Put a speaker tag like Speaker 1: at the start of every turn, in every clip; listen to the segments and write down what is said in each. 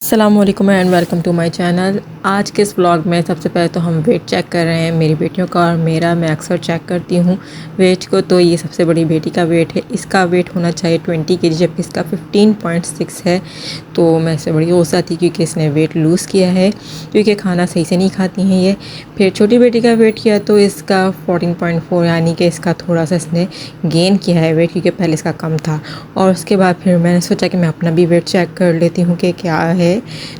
Speaker 1: अस्सलामुअलैकुम and welcome to my channel. आज के इस व्लॉग में सबसे पहले तो हम वेट चेक कर रहे हैं मेरी बेटियों का और मेरा। मैं अक्सर चेक करती हूँ वेट को। तो ये सबसे बड़ी बेटी का वेट है, इसका वेट होना चाहिए 20 kg जबकि इसका 15.6 है। तो मैं इससे बड़ी गुस्सा थी क्योंकि इसने वेट लूज़ किया है, क्योंकि खाना सही से नहीं खाती हैं ये। फिर छोटी बेटी का वेट किया तो इसका 14.4 यानी कि इसका थोड़ा सा इसने गेन किया है वेट, क्योंकि पहले इसका कम था। और उसके बाद फिर मैंने सोचा कि मैं अपना भी वेट चेक कर लेती हूँ कि क्या है।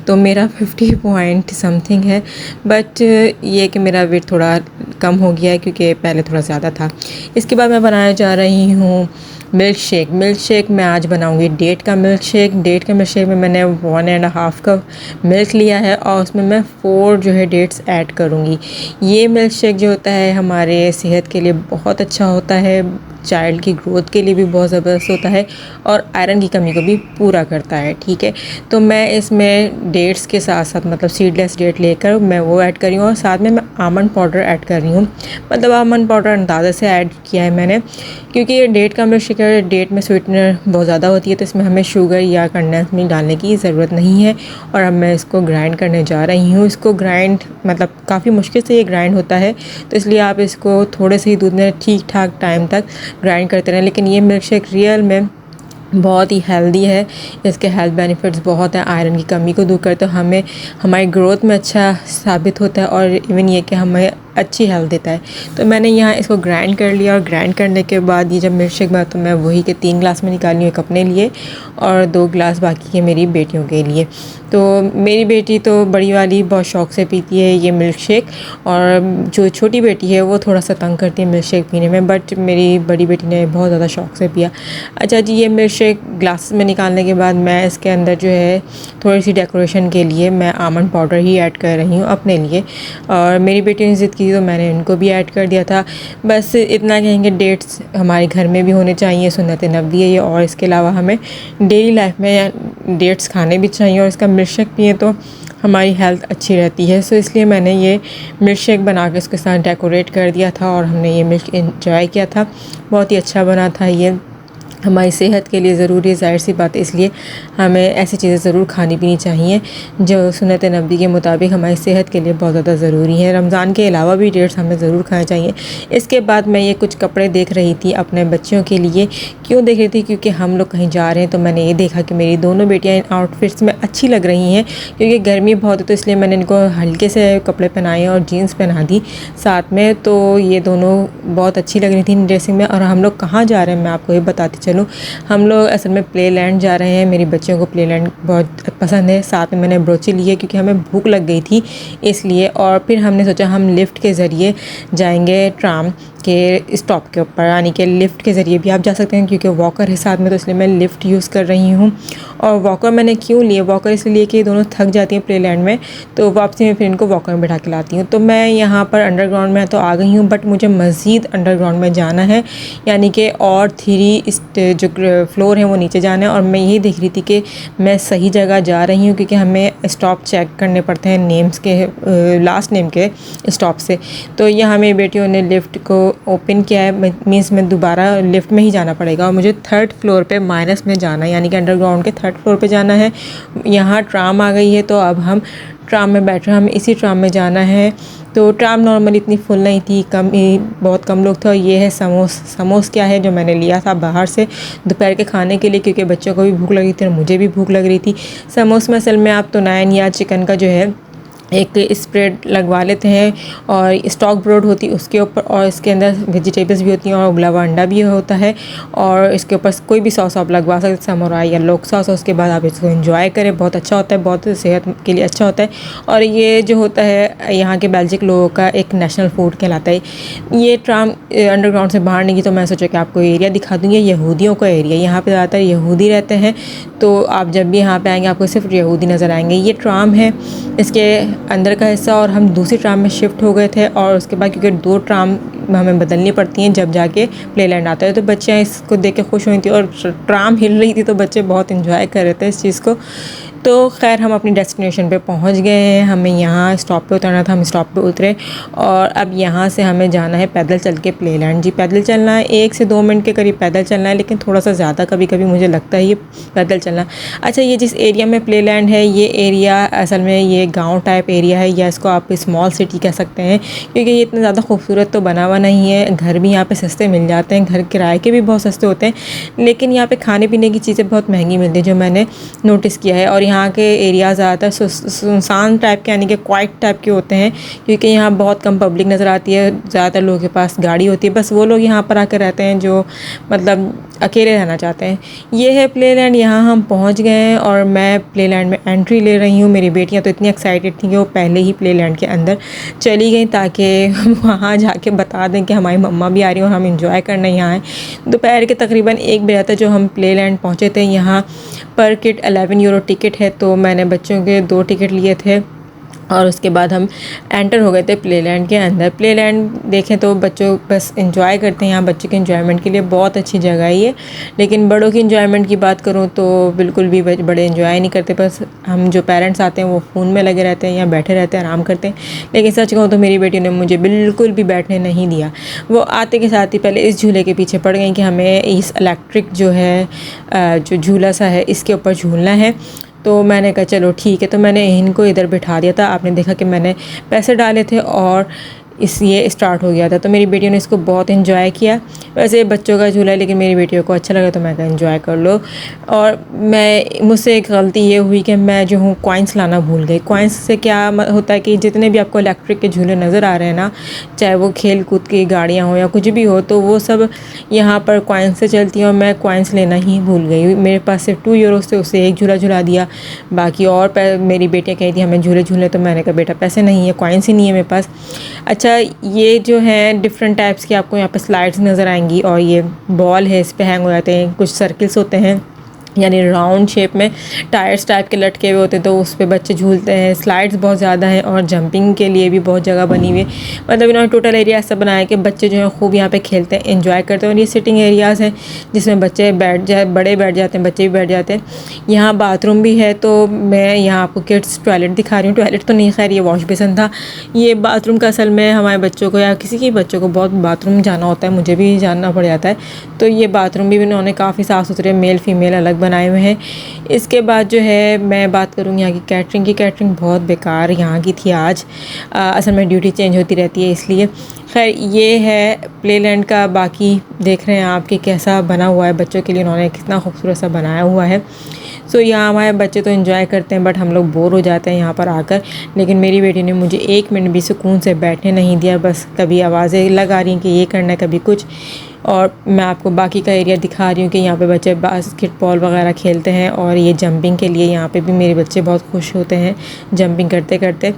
Speaker 1: तो मेरा 50 पॉइंट समथिंग है, बट ये कि मेरा वेट थोड़ा कम हो गया है क्योंकि पहले थोड़ा ज़्यादा था। इसके बाद मैं बनाने जा रही हूँ मिल्क शेक मैं आज बनाऊंगी डेट का मिल्क शेक में मैंने 1.5 कप मिल्क लिया है और उसमें मैं 4 जो है डेट्स ऐड करूँगी। ये मिल्क शेक जो होता है हमारे सेहत के लिए बहुत अच्छा होता है, चाइल्ड की ग्रोथ के लिए भी बहुत ज़बरदस्त होता है और आयरन की कमी को भी पूरा करता है। ठीक है, तो मैं इसमें डेट्स के साथ साथ मतलब सीडलेस डेट लेकर मैं वो ऐड कर रही हूँ और साथ में मैं आमंड पाउडर ऐड कर रही हूँ। मतलब आमंड पाउडर अंदाज़े से ऐड किया है मैंने, क्योंकि ये डेट का मिल्क शेक डेट में स्वीटनर बहुत ज़्यादा होती है, तो इसमें हमें शुगर या कंडेंस मिल्क डालने की ज़रूरत नहीं है। और अब मैं इसको ग्राइंड करने जा रही हूँ। इसको ग्राइंड मतलब काफ़ी मुश्किल से ये ग्राइंड होता है, तो इसलिए आप इसको थोड़े से ही दूध में ठीक ठाक टाइम तक ग्राइंड करते रहें। लेकिन ये मिल्क शेक रियल में बहुत ही हेल्दी है, इसके हेल्थ बेनिफिट्स बहुत हैं। आयरन की कमी को दूर करते हमें हमारी ग्रोथ में अच्छा साबित होता है और इवन ये कि हमें अच्छी हेल्थ देता है। तो मैंने यहाँ इसको ग्राइंड कर लिया और ग्राइंड करने के बाद ये जब मिल्क शेक बना तो मैं वही के 3 ग्लास में निकाली हूँ, एक अपने लिए और 2 ग्लास बाकी के मेरी बेटियों के लिए। तो मेरी बेटी तो बड़ी वाली बहुत शौक़ से पीती है ये मिल्क शेक, और जो छोटी बेटी है वो थोड़ा सा तंग करती है मिल्क शेक पीने में, बट मेरी बड़ी बेटी ने बहुत ज़्यादा शौक़ से पिया। अच्छा जी, ये मिल्क शेक ग्लास में निकालने के बाद मैं इसके अंदर जो है थोड़ी सी डेकोरेशन के लिए मैं आमंड पाउडर ही ऐड कर रही हूँ अपने लिए, और मेरी बेटी ने ज़िद की तो मैंने इनको भी ऐड कर दिया था। बस इतना कहेंगे, डेट्स हमारे घर में भी होने चाहिए, सुन्नत नबी है ये। और इसके अलावा हमें डेली लाइफ में डेट्स खाने भी चाहिए और इसका मिल्क शेक पिए तो हमारी हेल्थ अच्छी रहती है। सो इसलिए मैंने ये मिल्क शेक बना के उसके साथ डेकोरेट कर दिया था और हमने ये मिल्क एंजॉय किया था। बहुत ही अच्छा बना था, ये हमारी सेहत के लिए ज़रूरी है, ज़ाहिर सी बात है। इसलिए हमें ऐसी चीज़ें ज़रूर खानी पीनी चाहिए जो सुन्नत नबी के मुताबिक हमारी सेहत के लिए बहुत ज़्यादा ज़रूरी है। रमज़ान के अलावा भी डेट्स हमें ज़रूर खाने चाहिए। इसके बाद मैं ये कुछ कपड़े देख रही थी अपने बच्चियों के लिए। क्यों देख रही थी? क्योंकि हम लोग कहीं जा रहे हैं, तो मैंने ये देखा कि मेरी दोनों बेटियाँ इन आउटफिट्स में अच्छी लग रही हैं, क्योंकि गर्मी बहुत है तो इसलिए मैंने इनको हल्के से कपड़े पहनाए और जीन्स पहना दी साथ में। तो ये दोनों बहुत अच्छी लग रही थी ड्रेसिंग में। और हम लोग कहाँ जा रहे हैं मैं आपको ये बताती चलूँ। हम लोग असल में प्ले लैंड जा रहे हैं, मेरी बच्चियों को प्ले लैंड बहुत पसंद है। साथ में मैंने ब्रोची ली है क्योंकि हमें भूख लग गई थी इसलिए। और फिर हमने सोचा हम लिफ्ट के ज़रिए जाएंगे ट्राम के स्टॉप के ऊपर, यानी कि लिफ्ट के ज़रिए भी आप जा सकते हैं क्योंकि वॉकर है साथ में, तो इसलिए मैं लिफ्ट यूज़ कर रही हूँ। और वॉकर मैंने क्यों लिए? वॉकर इसलिए कि दोनों थक जाती हैं प्ले लैंड में, तो वापसी में फिर इनको वॉकर में बैठा के लाती हूँ। तो मैं यहाँ पर अंडरग्राउंड में तो आ गई हूँ, बट मुझे मज़ीद अंडरग्राउंड में जाना है, यानी कि और 3 जो फ्लोर है वो नीचे जाना है। और मैं यही देख रही थी कि मैं सही जगह जा रही हूँ, क्योंकि हमें स्टॉप चेक करने पड़ते हैं नेम्स के लास्ट नेम के स्टॉप से। तो यहाँ मेरी बेटियों ने लिफ्ट को ओपन किया है, मीन्स मैं दोबारा लिफ्ट में ही जाना पड़ेगा और मुझे 3rd फ्लोर पे माइनस में जाना है, यानी कि अंडरग्राउंड के 3rd फ्लोर पे जाना है। यहाँ ट्राम आ गई है तो अब हम ट्राम में बैठ रहे हैं, हमें इसी ट्राम में जाना है। तो ट्राम नॉर्मली इतनी फुल नहीं थी, बहुत कम लोग थे। और ये है समोस क्या है जो मैंने लिया था बाहर से दोपहर के खाने के लिए, क्योंकि बच्चों को भी भूख लगी थी और मुझे भी भूख लग रही थी। समोस में असल में आप तो नान या चिकन का जो है एक स्प्रेड लगवा लेते हैं और स्टॉक ब्रेड होती है उसके ऊपर, और इसके अंदर वेजिटेबल्स भी होती हैं और उबला हुआ अंडा भी होता है, और इसके ऊपर कोई भी सॉस आप लगवा सकते हैं, समोराई या लोक सॉस। उसके बाद आप इसको एंजॉय करें, बहुत अच्छा होता है, बहुत सेहत के लिए अच्छा होता है। और ये जो होता है यहाँ के बेल्जिक लोगों का एक नेशनल फूड कहलाता है। ये ट्राम अंडरग्राउंड से बाहर निकली तो मैं सोचा कि आपको एरिया दिखा दूँगी। यहूदियों का एरिया, यहाँ पर ज़्यादातर यहूदी रहते हैं, तो आप जब भी यहाँ पे आएंगे आपको सिर्फ यहूदी नज़र आएंगे। ये ट्राम है इसके अंदर का हिस्सा, और हम दूसरी ट्राम में शिफ्ट हो गए थे। और उसके बाद क्योंकि 2 ट्राम हमें बदलनी पड़ती हैं जब जाके प्ले लैंड आता है, तो बच्चियाँ इसको देख के खुश हुई थी और ट्राम हिल रही थी तो बच्चे बहुत इंजॉय कर रहे थे इस चीज़ को। तो खैर हम अपनी डेस्टिनेशन पे पहुंच गए हैं। हमें यहाँ स्टॉप पे उतरना था, हम स्टॉप पे उतरे और अब यहाँ से हमें जाना है पैदल चल के प्लेलैंड। जी पैदल चलना है, 1 से 2 मिनट के करीब पैदल चलना है, लेकिन थोड़ा सा ज़्यादा कभी कभी मुझे लगता है ये पैदल चलना। अच्छा, ये जिस एरिया में प्लेलैंड है ये एरिया असल में ये गाँव टाइप एरिया है, या इसको आप स्मॉल सिटी कह सकते हैं, क्योंकि ये इतना ज़्यादा खूबसूरत तो बना हुआ नहीं है। घर भी यहाँ पर सस्ते मिल जाते हैं, घर किराए के भी बहुत सस्ते होते हैं, लेकिन यहाँ पर खाने पीने की चीज़ें बहुत महंगी मिलती हैं जो मैंने नोटिस किया है। और यहाँ के एरिया ज़्यादातर सुनसान टाइप के यानी कि क्वाइट टाइप के होते हैं, क्योंकि यहाँ बहुत कम पब्लिक नज़र आती है। ज़्यादातर लोगों के पास गाड़ी होती है, बस वो लोग यहाँ पर आकर रहते हैं जो मतलब अकेले रहना चाहते हैं। ये है प्लेलैंड, यहाँ हम पहुँच गए हैं और मैं प्लेलैंड में एंट्री ले रही हूँ। मेरी बेटियाँ तो इतनी एक्साइटेड थी कि वो पहले ही प्लेलैंड के अंदर चली गई ताकि वहाँ जाके बता दें कि हमारी मम्मा भी आ रही है और हम इंजॉय करने यहाँ आए। दोपहर के तकरीबन 1 बजे था जो हम प्लेलैंड पहुँचे थे। यहाँ पर किड 11 यूरो टिकट है, तो मैंने बच्चों के 2 टिकट लिए थे और उसके बाद हम एंटर हो गए थे प्लेलैंड के अंदर। प्लेलैंड देखें तो बच्चों बस एंजॉय करते हैं, यहाँ बच्चों के एंजॉयमेंट के लिए बहुत अच्छी जगह है ये। लेकिन बड़ों की एंजॉयमेंट की बात करूँ तो बिल्कुल भी बड़े एंजॉय नहीं करते, बस हम जो पेरेंट्स आते हैं वो फ़ोन में लगे रहते हैं या बैठे रहते हैं, आराम करते हैं। लेकिन सच कहूँ तो मेरी बेटी ने मुझे बिल्कुल भी बैठने नहीं दिया। वो आते के साथ ही पहले इस झूले के पीछे पड़ गई कि हमें इस इलेक्ट्रिक जो है जो झूला सा है इसके ऊपर झूलना है। तो मैंने कहा चलो ठीक है, तो मैंने इनको इधर बिठा दिया था। आपने देखा कि मैंने पैसे डाले थे और ये स्टार्ट हो गया था। तो मेरी बेटियों ने इसको बहुत इन्जॉय किया। वैसे बच्चों का झूला है लेकिन मेरी बेटियों को अच्छा लगा, तो मैं कहा इन्जॉय कर लो। और मुझसे एक गलती ये हुई कि मैं जो हूँ कॉइन्स लाना भूल गई। कॉइन्स से क्या होता है कि जितने भी आपको इलेक्ट्रिक के झूले नज़र आ रहे हैं ना, चाहे वो खेल कूद की गाड़ियाँ हो या कुछ भी हो, तो वो सब यहाँ पर कॉइन्स से चलती हैं और मैं कॉइन्स लेना ही भूल गई। मेरे पास सिर्फ 2 यूरो से उससे एक झूला झुला दिया, बाकी और मेरी बेटियाँ कही थी हमें झूले झूले, तो मैंने कहा बेटा पैसे नहीं है, कॉइन्स ही नहीं है मेरे पास। अच्छा, ये जो है डिफरेंट टाइप्स की आपको यहाँ पे स्लाइड्स नज़र आएंगी और ये बॉल है, इस पे हैंग हो जाते हैं। कुछ सर्किल्स होते हैं यानी राउंड शेप में टायर्स टाइप के लटके हुए होते हैं, तो उस पे बच्चे झूलते हैं। स्लाइड्स बहुत ज़्यादा हैं और जंपिंग के लिए भी बहुत जगह बनी हुई है। मतलब इन्होंने टोटल एरिया ऐसा बनाया कि बच्चे जो हैं खूब यहाँ पे खेलते हैं, एंजॉय करते हैं। और ये सिटिंग एरियाज़ हैं जिसमें बच्चे बड़े बैठ जाते हैं, बच्चे भी बैठ जाते हैं। यहाँ बाथरूम भी है, तो मैं यहाँ आपको किड्स टॉयलेट दिखा रही हूँ। टॉयलेट तो नहीं, खैर ये वॉश बेसिन था। ये बाथरूम का असल में हमारे बच्चों को या किसी के बच्चों को बहुत बाथरूम जाना होता है, मुझे भी जानना पड़ जाता है। तो ये बाथरूम भी उन्होंने काफ़ी साफ़ सुथरे मेल फीमेल अलग बनाए हुए हैं। इसके बाद जो है मैं बात करूँगी यहाँ की कैटरिंग की। कैटरिंग बहुत बेकार यहाँ की थी आज। असल में ड्यूटी चेंज होती रहती है इसलिए। खैर ये है प्लेलैंड का, बाकी देख रहे हैं आप कि कैसा बना हुआ है बच्चों के लिए, उन्होंने कितना खूबसूरत सा बनाया हुआ है। सो यहाँ हमारे बच्चे तो एंजॉय करते हैं, बट हम लोग बोर हो जाते हैं यहाँ पर आकर। लेकिन मेरी बेटी ने मुझे 1 मिनट भी सुकून से बैठने नहीं दिया, बस कभी आवाज़ें लगा रही हैं कि ये करना है, कभी कुछ। और मैं आपको बाकी का एरिया दिखा रही हूँ कि यहाँ पे बच्चे बास्केटबॉल वगैरह खेलते हैं और ये जंपिंग के लिए यहाँ पे भी मेरे बच्चे बहुत खुश होते हैं जंपिंग करते करते।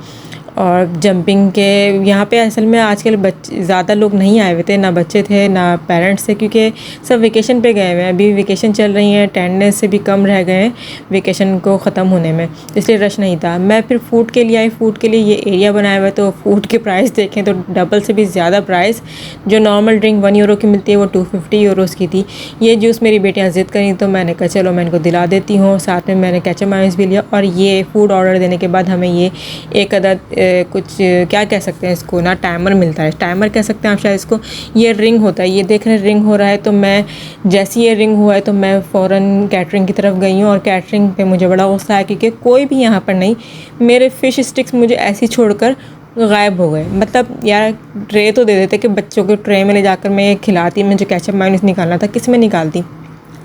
Speaker 1: और जंपिंग के यहाँ पे असल में आजकल बच्चे ज़्यादा लोग नहीं आए हुए थे, ना बच्चे थे ना पेरेंट्स थे, क्योंकि सब वेकेशन पे गए हुए हैं। अभी वेकेशन चल रही हैं, 10 डेज़ से भी कम रह गए हैं वेकेशन को ख़त्म होने में, इसलिए रश नहीं था। मैं फिर फ़ूड के लिए आई। फ़ूड के लिए ये एरिया बनाया हुआ है, तो फ़ूड के प्राइस देखें तो डबल से भी ज़्यादा प्राइस। जो नॉर्मल ड्रिंक 1 यूरो की मिलती है वो 250 यूरोज़ की थी। ये जूस मेरी बेटियाँ ज़िद करी तो मैंने कहा चलो मैं इनको दिला देती हूँ। साथ में मैंने केचप मायोनीज़ भी लिया। और ये फ़ूड ऑर्डर देने के बाद हमें ये एक अदद कुछ क्या कह सकते हैं इसको ना, टाइमर मिलता है, टाइमर कह सकते हैं आप शायद इसको। ये रिंग होता है, ये देख रहे हैं रिंग हो रहा है। तो मैं जैसे ये रिंग हुआ है तो मैं फ़ौरन कैटरिंग की तरफ गई हूँ। और कैटरिंग पे मुझे बड़ा गुस्सा है क्योंकि कोई भी यहाँ पर नहीं, मेरे फ़िश स्टिक्स मुझे ऐसे छोड़कर गायब हो गए। मतलब यार ट्रे तो दे देते कि बच्चों के ट्रे में ले जाकर मैं खिलाती, मुझे केचप मायोनीज़ निकालना था, किस में निकालती।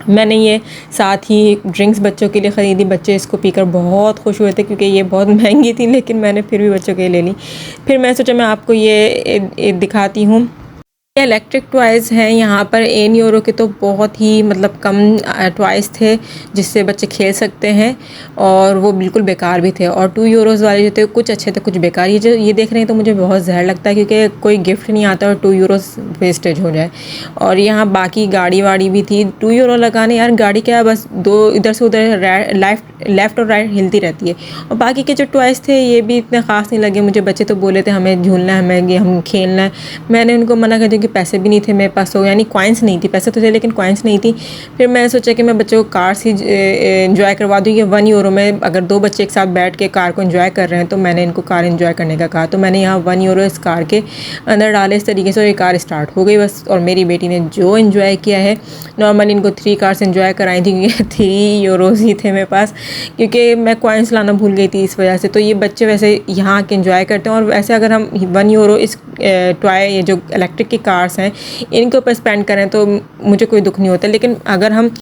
Speaker 1: मैंने ये साथ ही ड्रिंक्स बच्चों के लिए ख़रीदी। बच्चे इसको पीकर बहुत खुश हुए थे क्योंकि ये बहुत महंगी थी, लेकिन मैंने फिर भी बच्चों के लिए ले ली। फिर मैं सोचा मैं आपको ये दिखाती हूँ। इलेक्ट्रिक टॉयज़ हैं यहाँ पर 1 यूरो के, तो बहुत ही मतलब कम टॉयज़ थे जिससे बच्चे खेल सकते हैं और वो बिल्कुल बेकार भी थे। और 2 यूरोज़ वाले जो थे कुछ अच्छे थे कुछ बेकार। ये जो ये देख रहे हैं तो मुझे बहुत जहर लगता है क्योंकि कोई गिफ्ट नहीं आता और 2 यूरोज़ वेस्टेज हो जाए। और यहाँ बाकी गाड़ी वाड़ी भी थी। 2 यूरो लगाने यार, गाड़ी क्या है बस 2 इधर से उधर लेफ़्ट और राइट हिलती रहती है। और बाकी के जो टॉयज़ थे ये भी इतने ख़ास नहीं लगे मुझे। बच्चे तो बोले थे हमें झूलना है, हमें हम खेलना है। मैंने उनको मना कर दिया क्योंकि पैसे भी नहीं थे मेरे पास, तो यानी कॉइन्स नहीं थी, पैसे तो थे लेकिन कॉइन्स नहीं थी। फिर मैंने सोचा कि मैं बच्चों को कार से इंजॉय करवा दूँ। ये 1 यूरो में अगर 2 बच्चे एक साथ बैठ के कार को इंजॉय कर रहे हैं तो मैंने इनको कार इंजॉय करने का कहा। तो मैंने यहाँ 1 यूरो इस कार के अंदर डाले इस तरीके से, और ये कार स्टार्ट हो गई बस। और मेरी बेटी ने जो इन्जॉय किया है, नॉर्मली इनको 3 कार्स इंजॉय कराई थी क्योंकि 3 यूरोज़ ही थे मेरे पास, क्योंकि मैं कॉइन्स लाना भूल गई थी इस वजह से। तो ये बच्चे वैसे यहाँ के इंजॉय करते हैं। और वैसे अगर हम 1 यूरो इस टॉय, ये जो इलेक्ट्रिक की कार्स हैं, इनके ऊपर स्पेंड करें तो मुझे कोई दुख नहीं होता। लेकिन अगर हम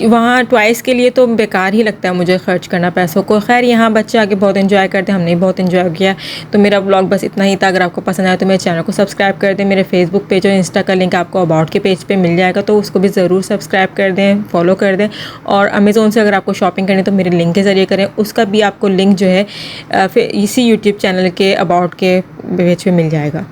Speaker 1: वहाँ ट्वाइस के लिए तो बेकार ही लगता है मुझे ख़र्च करना पैसों को। खैर यहाँ बच्चे आगे बहुत एंजॉय करते हैं, हमने बहुत एंजॉय किया। तो मेरा ब्लॉग बस इतना ही था। अगर आपको पसंद आया तो मेरे चैनल को सब्सक्राइब कर दें। मेरे फेसबुक पेज और इंस्टा का लिंक आपको अबाउट के पेज पे मिल जाएगा, तो उसको भी ज़रूर सब्सक्राइब कर दें, फॉलो कर दें। और अमेज़ोन से अगर आपको शॉपिंग करनी है तो मेरे लिंक के ज़रिए करें, उसका भी आपको लिंक जो है फिर इसी यूट्यूब चैनल के अबाउट के पेज पे मिल जाएगा।